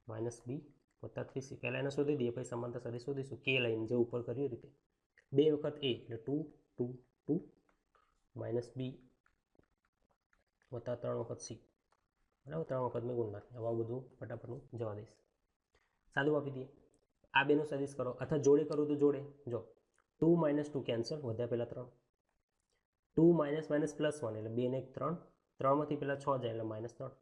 માઇનસ બી વત્તા 3c. પહેલાં એને શોધી દઈએ, પછી સમાંતર સદિશ શોધીશું, કે લાઈન જે ઉપર કર્યું રીતે. 2 વખત a એટલે 2 2 2 માઇનસ બી વત્તા 3 વખત c, બરાબર. 3 વખત મેં ગુણ નાખ્યા. હવે બધું ફટાફટ હું જવા દઈશ, સાદું આપી દઈએ. આ બેનો સદિશ કરો, અથવા જોડે કરું તો જોડે, જો 2 માઇનસ 2 કેન્સલ, વધ્યા પહેલાં 3, 2 માઇનસ માઇનસ પ્લસ 1 એટલે 2 ને 1 3, 3માંથી પહેલાં 6 જાય એટલે માઇનસ 3,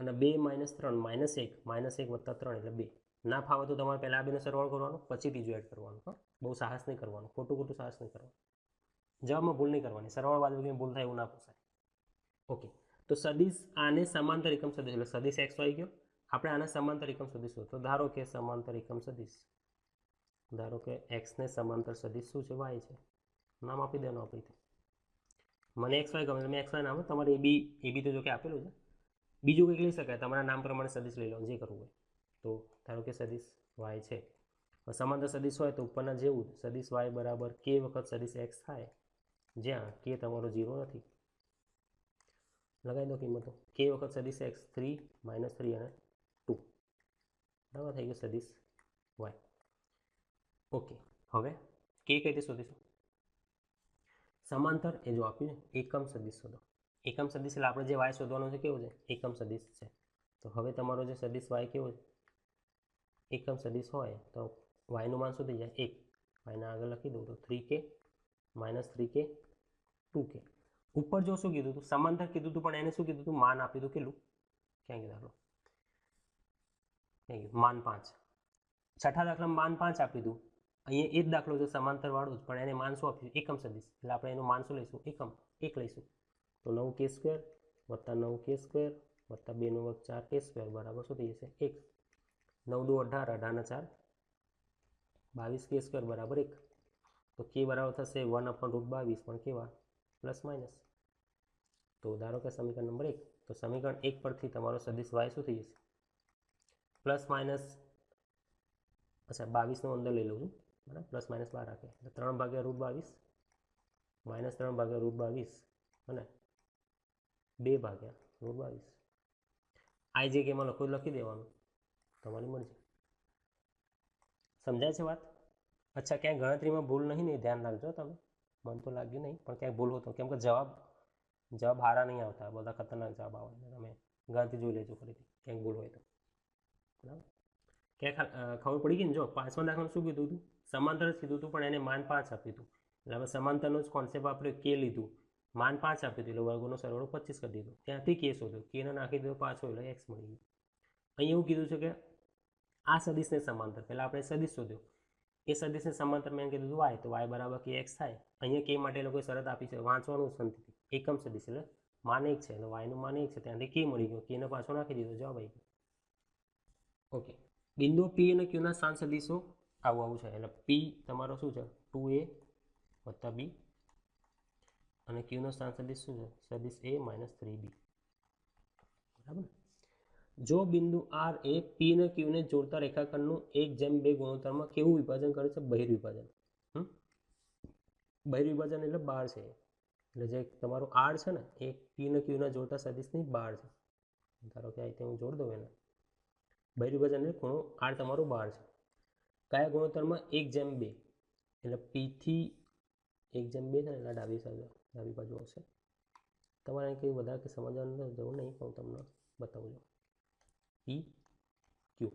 અને 2 માઇનસ 3 માઇનસ 1 વત્તા 3 એટલે 2. ના ફાવે તો તમારે પહેલાં આ બેનો સરવાળો કરવાનો, પછી ત્રીજું એડ કરવાનું. હા, બહુ સાહસ નહીં કરવાનું, ખોટું સાહસ નહીં કરવાનું, જવાબમાં ભૂલ નહીં કરવાની, સરવાળો બાદ ભૂલ થાય એવું ના પોસાય. ઓકે, તો સદિશ આને સમાંતર એકમ સદિશ, એટલે સદિશ એક્સ આવી ગયો. આપણે આને સમાંતર એકમ સદિશ હોય, તો ધારો કે સમાંતર એકમ સદિશ, ધારો કે એક્સને સમાંતર સદિશ શું છે, વાય છે. નામ આપી દેવાનું આપણે રીતે. મને એક્સ વાય ગમે, તમે એક્સ વાય નામ, તમારે એ બી તો જો કે આપેલું છે. બીજું કંઈક લઈ શકાય, તમારા નામ પ્રમાણે સદિશ લઈ લો, જે કરવું હોય. તો ધારો કે સદિશ વાય છે, સમાંતર સદિશ હોય તો ઉપરના જેવું સદિશ વાય બરાબર કે વખત સદિશ એક્સ થાય, જ્યાં કે તમારો 0 નથી. લગાવી દો કિંમતો, કે વખત સદિશ એક્સ 3 માઇનસ 3 અને 2, બરાબર. થઈ ગયો સદિશ વાય. ઓકે, હવે કે કઈ રીતે શોધીશું, સમાંતર એ જો આપ્યું ને એકમ સદિશ શોધો. એકમ સદિશ એટલે આપણે જે વાય શોધવાનો છે કેવો છે, એકમ સદિશ છે. તો હવે તમારો જે સદિશ વાય કેવો છે, એકમ સદિશ હોય તો વાયનું માન શું થઈ જાય, 1. વાયના આગળ લખી દઉં તો 3k માઇનસ 3k 2k. ઉપર જો શું કીધું હતું, સમાંતર કીધું હતું, પણ એને શું કીધું હતું, માન આપ્યું હતું કેટલું, ક્યાં કીધું દાખલો, માન 5. છઠ્ઠા દાખલામાં માન 5 આપ્યું હતું. અહીંયા એ જ દાખલો છે સમાંતર વાળો જ, પણ એને માન શું આપ્યું, એકમ સદિશ, એટલે આપણે એનું માન શું લઈશું, એકમ 1 લઈશું. તો 9k² વત્તા 9k² વત્તા 2 નો વર્ગ 4k² બરાબર શું થઈ જશે, 1. 9 દુ 18, 18 ને 4 22k² બરાબર 1. તો k બરાબર થશે 1/√22, પણ કેવા, પ્લસ માઇનસ. તો ધારો કે સમીકરણ નંબર 1, તો સમીકરણ 1 પરથી તમારો સદિશ વાય શું થઈ જશે, પ્લસ માઇનસ, અચ્છા 22નો અંદર લઈ લઉં છું, બરાબર, પ્લસ માઇનસ 12 રાખે એટલે 3/√22 માઇનસ 3/√22 અને 2/√22. આ જગ્યામાં લખી દેવાનું, તમારી મરજી. સમજાય છે વાત? અચ્છા, ક્યાંય ગણતરીમાં ભૂલ નહીં, ધ્યાન રાખજો તમે. મન તો લાગ્યું નહીં, પણ ક્યાંક ભૂલ હોતો, કેમ કે જવાબ હારા નહીં આવતા, બધા ખતરનાક જવાબ આવે. તમે ગણતરી જોઈ લેજો ફરીથી, ક્યાંક ભૂલ હોય તો, બરાબર. ક્યાંક ખબર પડી ગઈ ને. જો 5મા દાખલામાં શું કીધું હતું, સમાંતર જ કીધું હતું, પણ એને માન 5 આપ્યું હતું. એટલે હવે સમાંતરનો જ કોન્સેપ્ટ આપણે કે લીધું, માન 5 આપ્યું હતું, એટલે વર્ગોનો સરવાળો 25 કરી દીધો. ત્યાંથી કે શોધ્યો, કેને નાખી દીધો પાછો, એટલે એક્સ મળી ગયું. અહીં એવું કીધું છે કે આ સદિશને સમાંતર, પહેલાં આપણે સદિશ શોધ્યો, એ સદિશને સમાંતર મેં કીધું વાય, તો વાય બરાબર કે એક્સ થાય. અહીંયા કે માટે લોકોએ શરત આપી છે, વાંચવાનું શાંતિથી. એકમ સદિશ એટલે માન 1 છે, એટલે વાયનું માન 1 છે, ત્યાંથી કે મળી ગયો, કેને પાછો નાખી દીધો, જવાબ આવી ગયો. ઓકે, બિંદુ પી અને ક્યુના સ્થાન સદિશો આવું છે. એટલે પી તમારો શું છે, 2a વત્તા બી, અને ક્યુનો સ્થાન સદિશ શું છે, સદિશ a માઇનસ 3b, બરાબર. જો બિંદુ આર એ પી અને ક્યુને જોડતા રેખાખંડનું 1:2 ગુણોત્તરમાં કેવું વિભાજન કરે છે, બહિર્વિભાજન. બહિર વિભાજન એટલે બાર છે, એટલે જે તમારું આર છે ને એ પી ને ક્યુના જોડતા સદિશની બાર છે. ધારો કે આ રીતે હું જોડ દઉં એને. બહિર વિભાજન એટલે ખૂણો આર તમારો બાર છે. કયા ગુણોત્તરમાં 1:2, એટલે પીથી 1:2 છે ને એટલે ડાબી બાજુ આવશે. તમારે કંઈ વધારે સમજવાનું જવું નહીં, હું તમને બતાવું છું. પી ક્યુ.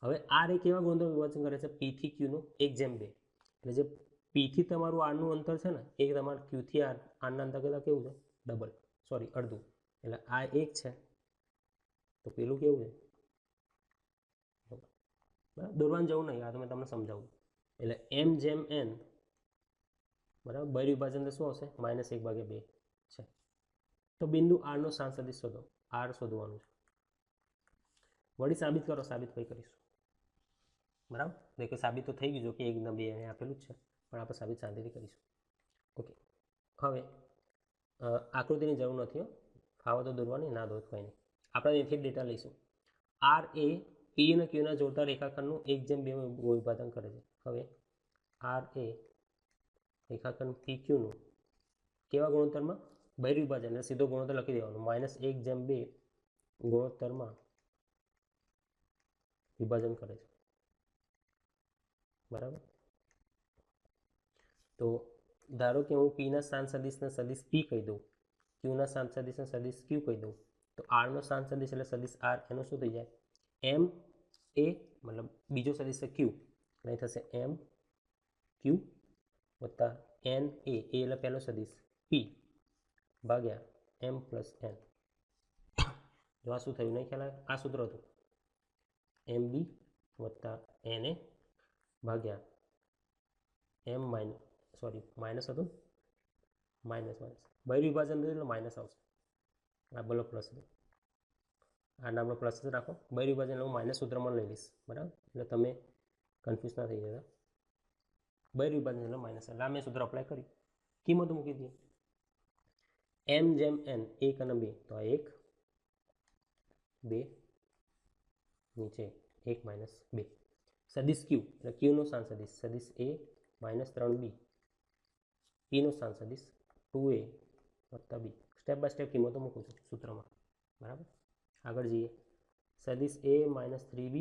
હવે આર એ કેવા ગુણોત્તર વિભાજન કરે છે? પીથી ક્યુનું 1:2, એટલે જે પીથી તમારું આરનું અંતર છે ને એ તમારે ક્યુથી આરના અંતર કરતાં કેવું છે? ડબલ, સોરી અડધું. એટલે આ 1 છે તો પેલું કેવું છે? બરાબર, દોરવાનું જવું નહીં, આ તો મેં તમને સમજાવું. એટલે m/n બરાબર, બહિર વિભાજન તો શું આવશે? -1/2 છે. તો બિંદુ આરનો સ્થાન સદિશ શોધો. આર શોધવાનું છે. વળી સાબિત કરો. સાબિત કઈ કરીશું? બરાબર, દેખો સાબિત તો થઈ ગયું છે કે 1 ને 2 અહીં આપેલું જ છે, પણ આપણે સાબિત શાંતિથી કરીશું. ઓકે, હવે આકૃતિની જરૂર નથી, ફાવો તો દોરવાની, ના દોર કંઈ નહીં. આપણે અહીંથી ડેટા લઈશું. આર એ પી અને ક્યુના જોડતા રેખાખંડનું 1:2 વિભાજન કરે છે. હવે આર એ રેખાખંડ પી ક્યુનું કેવા ગુણોત્તરમાં? બહિર વિભાજન, એટલે સીધો ગુણોત્તર લખી દેવાનું. -1:2 ગુણોત્તરમાં વિભાજન કરે છે. બરાબર, તો ધારો કે હું પીના સ્થાન સદિશને સદિશ પી કહી દઉં, ક્યુના સ્થાન સદિશને સદિશ ક્યુ કહી દઉં, તો આરનો સ્થાન સદિશ એટલે સદિશ આર, એનું શું થઈ જાય? એમ એ, મતલબ બીજો સદિશ છે ક્યુ, એટલે થશે એમ ક્યુ વત્તા એન એ એટલે પહેલો સદિશ પી ભાગ્યા એમ પ્લસ એન. જો આ શું થયું? નહીં ખ્યાલ આવે? આ સૂત્ર હતું એમ બી વત્તા એન એ ભાગ્યા એમ માઇનસ હતું, માઇનસ બહિર વિભાજન થયું એટલે માઇનસ આવશે. આ બોલો પ્લસ હતું, આ નામનો પ્લસ જ રાખો. બહિર વિભાજન હું માઇનસ સૂત્રમાં લઈ લઈશ. બરાબર, એટલે તમે કન્ફ્યુઝ ના થઈ જતા. બહિર વિભાજન એટલે માઇનસ, એટલે આ મેં સૂત્ર અપ્લાય કરી, કિંમતો મૂકી દઈએ. m/n 1 અને 2, તો આ 1 2 નીચે 1 - 2. સદિશ ક્યુ એટલે ક્યુનો સ્થાન સદિશ સદિશ a -3b, પીનો સ્થાન સદિશ 2a વત્તા b. સ્ટેપ બાય સ્ટેપ કિંમતો મૂકું છું સૂત્રમાં. બરાબર, આગળ જઈએ. સદિશ a -3b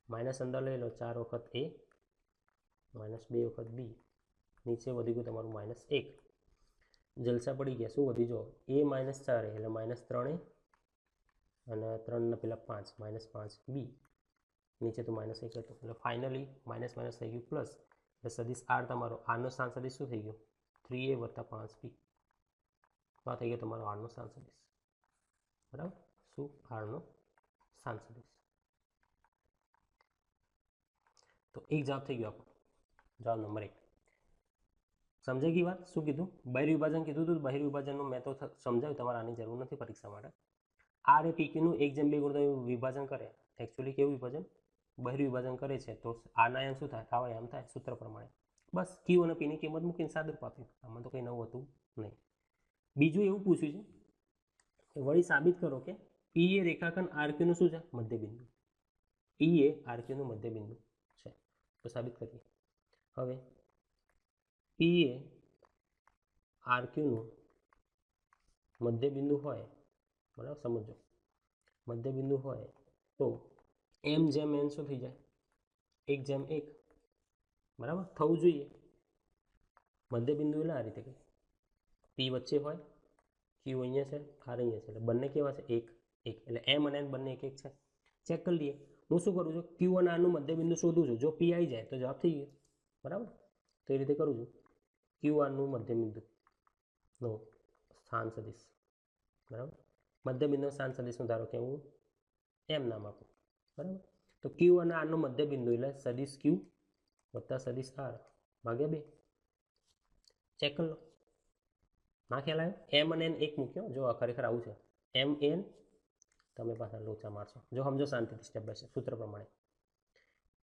માઇનસ અંદર લઈ લો, 4 વખત a -2 વખત b, નીચે વધી ગયું તમારું -1. જલસા પડી ગયા. શું વધી? જો a -4 એટલે -3a અને 3 ને પેલા 5 -5b, નીચે તો -1 હતું, એટલે ફાઇનલી માઇનસ થઈ ગયું પ્લસ. એટલે સદિશ આર તમારો, આરનો સ્થાન સદિશ શું થઈ ગયો? 3a વત્તા 5b. તો આ થઈ ગયો તમારો આરનો સ્થાન સદિશ. બરાબર, શું? આરનો સ્થાન સદિશ. તો એક જવાબ થઈ ગયો આપણો, જવાબ નંબર 1. સમજાઈ ગઈ વાત? શું કીધું? બહિર વિભાજન કીધું હતું. બહિર વિભાજનનું મેં તો સમજાવ્યું, તમારે આની જરૂર નથી પરીક્ષા માટે. આર એ પીક્યુનું 1:2 ગુણોત્તર વિભાજન કરે. એકચ્યુઅલી કેવું વિભાજન? બહિર વિભાજન કરે છે, તો આરના એમ શું થાય? આવા એમ થાય સૂત્ર પ્રમાણે. બસ ક્યુ અને પીની કિંમત મૂકીને સાદુરૂપ આપ્યું. આમાં તો કંઈ નવું હતું નહીં. બીજું એવું પૂછ્યું છે કે વળી સાબિત કરો કે પી એ રેખાખંડ આર ક્યુનું શું છે? મધ્યબિંદુ. પી એ આર ક્યુનું મધ્યબિંદુ છે, તો સાબિત કરીએ. હવે પી એ આર ક્યુનું મધ્યબિંદુ હોય, બરાબર, સમજો મધ્યબિંદુ હોય તો m/n શું થઈ જાય? 1:1. બરાબર, થવું જોઈએ. મધ્યબિંદુ એટલે આ રીતે કે પી વચ્ચે હોય, ક્યુ અહીંયા છે, આર અહીંયા છે, એટલે બંને કેવા છે? 1 1. એટલે m અને n બંને 1 1 છે. ચેક કરી લઈએ. હું શું કરું છું? ક્યુ અને આરનું મધ્યબિંદુ શોધું છું. જો પી આવી જાય તો જવાબ થઈ ગયો. બરાબર, તો એ રીતે કરું છું. ક્યુ આરનું મધ્યબિંદુ નો સ્થાન સદિશ. બરાબર, મધ્યબિંદુ સ્થાન સદિશનું ધારો કે હું એમ નામ આપું. બરાબર, તો ક્યુ અને આરનું મધ્યબિંદુ એટલે સદિશ ક્યુ વત્તા સદિશ આર ભાગ્યા 2. ચેક કરી લો. ના ખ્યાલ આવ્યો? એમ અને એન 1 મૂક્યો. જો ખરેખર આવું છે. એમ એન તમે પાછા લોચા મારશો. જો સમજો શાંતિથી સ્ટેપ બાય સ્ટેપ સૂત્ર પ્રમાણે.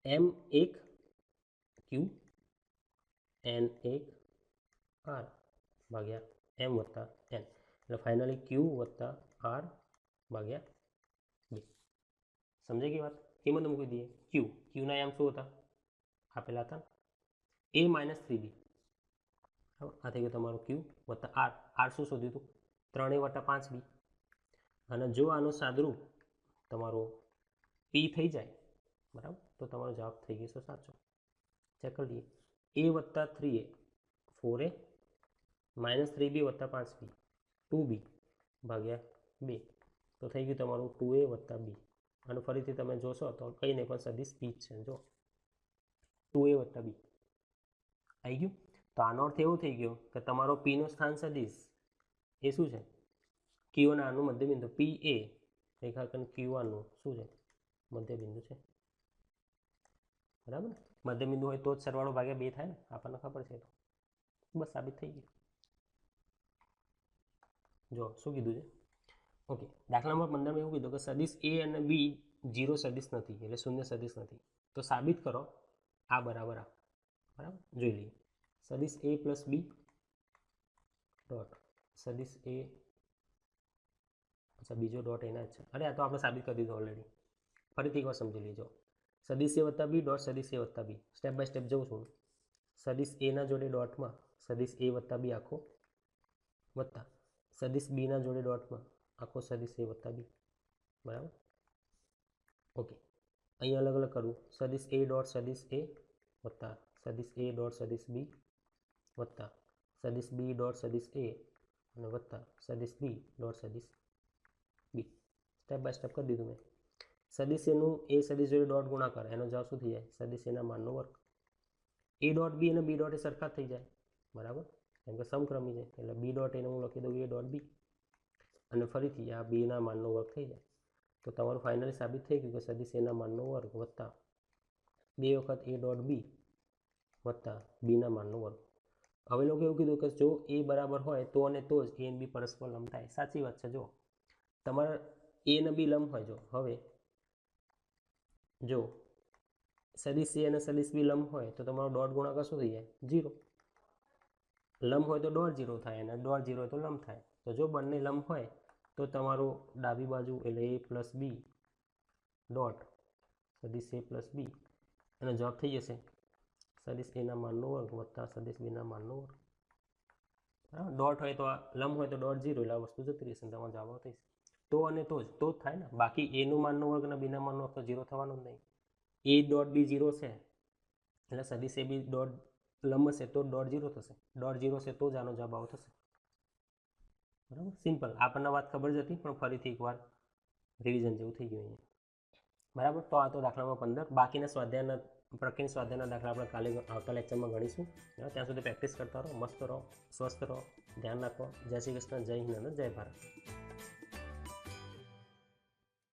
m1 ક્યુ n1 આર ભાગ્યા એમ વત્તા એન, એટલે ફાઇનલી ક્યુ વત્તા આર ભાગ્યા 2. સમજાઈ ગઈ વાત? કિંમત મૂકી દઈએ. ક્યુના એમ શું હતા? આપેલા હતા a -3b આ થઈ ગયું તમારું ક્યુ વત્તા આર. આર શું શોધ્યું હતું? 3a વત્તા 5b. અને જો આનું સાદરૂપ તમારો પી થઈ જાય, બરાબર, તો તમારો જવાબ થઈ ગયો છે સાચો. ચેક કરી લઈએ. a વત્તા 3a 4a માઇનસ 3b વત્તા 5b 2b ભાગ્યા 2 તો થઈ ગયું તમારું 2a વત્તા b. અને ફરીથી તમે જોશો તો કંઈ નહીં પણ સદીશ p જ છે. જો 2a વત્તા b આવી ગયું. તો આનો અર્થ એવો થઈ ગયો કે તમારો p નો સ્થાન સદીશ એ શું છે? Q1 આનું મધ્યબિંદુ PA રેખાખંડ Q1 નું શું છે? મધ્યબિંદુ છે, બરાબર. મધ્યબિંદુ હોય તો જ સરવાળો ભાગ્યા 2 થાય ને, આપણને ખબર છે. તો બસ સાબિત થઈ ગયું. જો શું કીધું છે? ઓકે, દાખલા નંબર 15 માં એવું કીધું કે સદિશ A અને B 0 સદિશ નથી, એટલે શૂન્ય સદિશ નથી. તો સાબિત કરો આ બરાબર આ. બરાબર, જોઈ લઈએ. સદિશ A પ્લસ B ડોટ સદિશ A, અચ્છા બીજો ડોટ એના જ છે. અરે આ તો આપણે સાબિત કરી દીધું ઓલરેડી. ફરીથી એકવાર સમજી લેજો. સદિશ A વત્તા B ડોટ સદિશ A વત્તા B. સ્ટેપ બાય સ્ટેપ જઉં છું. સદિશ A ના જોડે ડોટમાં સદિશ A વત્તા B આખો વત્તા સદિશ B ના જોડે ડોટમાં આખો સદિશ A વત્તા B. બરાબર, ઓકે. અહીં અલગ અલગ કરવું. સદિશ A ડોટ સદિશ A વત્તા સદિશ A ડોટ સદિશ B વત્તા સદિશ B ડોટ સદિશ A અને વત્તા સદિશ B ડોટ સદિશ B. સ્ટેપ બાય સ્ટેપ કરી દીધું મેં. સદિશ એનું A સદિશ જોડે ડોટ ગુણાકાર, એનો જવાબ શું થઈ જાય? સદિશ એના માનનો વર્ગ. A ડોટ B અને B ડોટ એ સરખા થઈ જાય, બરાબર, કેમ કે સમક્રમી છે. એટલે B ડોટ એને હું લખી દઉં A ડોટ B અને ફરીથી આ B ના માનનો વર્ગ થઈ જાય. તો તમારું ફાઇનલી સાબિત થઈ ગયું કે સદિશ એના માનનો વર્ગ વત્તા 2 વખત A ડોટ B વત્તા B ના માનનો વર્ગ. હવે લોકો એવું કીધું કે જો A બરાબર હોય તો અને તો જ A અને B પરસ્પર લંબ થાય. સાચી વાત છે. જો તમારા A અને B લંબ હોય, જો હવે જો સદિશ A અને સદિશ B લંબ હોય તો તમારો ડોટ ગુણાકાર શું થઈ જાય? 0. લંબ હોય તો ડોટ 0 થાય અને ડોટ 0 હોય તો લંબ થાય. તો જો બંને લંબ હોય તો તમારું ડાબી બાજુ એટલે A પ્લસ B ડોટ સદિશ A પ્લસ B એનો જવાબ થઈ જશે સદિશ A ના માનનો વર્ગ વત્તા સદિશ B ના માનનો વર્ગ. બરાબર, ડોટ હોય તો લંબ હોય તો ડોટ 0 એટલે આ વસ્તુ જતી રહેશે. તમારો જવાબ થઈ જશે. તો અને તો જ થાય ને. બાકી A નું માનનો વર્ગ અને B ના માનનો વર્ગ તો 0 થવાનું જ નહીં. A ડોટ B 0 છે એટલે સદિશ A B ડોટ લંબ હશે તો ડોટ 0 થશે. ડોટ 0 છે તો જ આનો જવાબ આવો થશે. બરાબર, સિમ્પલ. આપણને વાત ખબર જ હતી પણ ફરીથી એકવાર રિવિઝન જેવું થઈ ગયું અહીંયા. બરાબર, તો આ તો દાખલામાં 15. બાકીના સ્વાધ્યાયના પ્રકરણ સ્વાધ્યાયના દાખલા આપણે કાલે આવતા લેક્ચરમાં ગણીશું. ત્યાં સુધી પ્રેક્ટિસ કરતા રહો. મસ્ત રહો, સ્વસ્થ રહો, ધ્યાન રાખો. જય શ્રી કૃષ્ણ, જય હિન્દ અને જય ભારત.